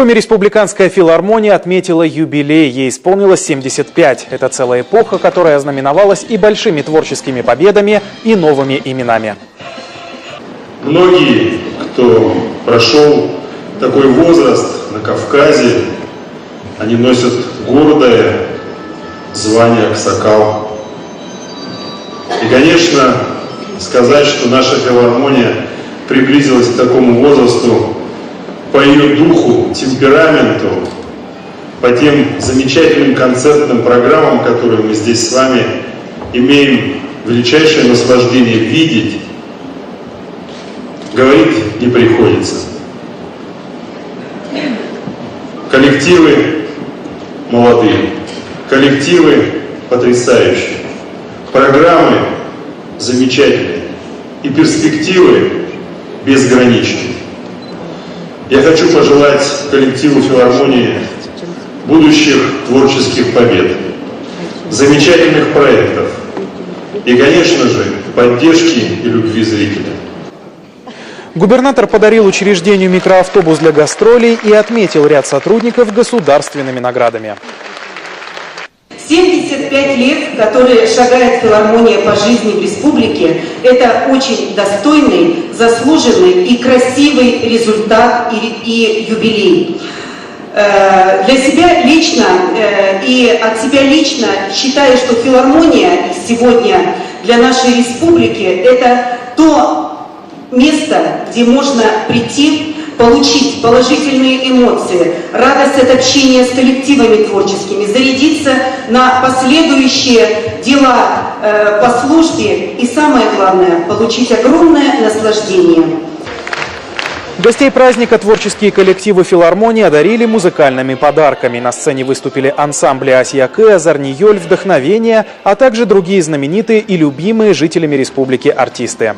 Коми республиканская филармония отметила юбилей. Ей исполнилось 75. Это целая эпоха, которая ознаменовалась и большими творческими победами, и новыми именами. Многие, кто прошел такой возраст на Кавказе, они носят гордое звание аксакал. И, конечно, сказать, что наша филармония приблизилась к такому возрасту по ее духу, темпераменту, по тем замечательным концертным программам, которые мы здесь с вами имеем величайшее наслаждение видеть, говорить не приходится. Коллективы молодые, коллективы потрясающие, программы замечательные и перспективы безграничные. Я хочу пожелать коллективу филармонии будущих творческих побед, замечательных проектов и, конечно же, поддержки и любви зрителя. Губернатор подарил учреждению микроавтобус для гастролей и отметил ряд сотрудников государственными наградами. 75 лет, которые шагает филармония по жизни в республике, это очень достойный, заслуженный и красивый результат и юбилей. Для себя лично и от себя лично считаю, что филармония сегодня для нашей республики это то место, где можно прийти, получить положительные эмоции, радость от общения с коллективами творческими, зарядиться на последующие дела по службе и, самое главное, получить огромное наслаждение. Гостей праздника творческие коллективы филармонии одарили музыкальными подарками. На сцене выступили ансамбли «Асьякы», «Азарниёль», «Вдохновение», а также другие знаменитые и любимые жителями республики артисты.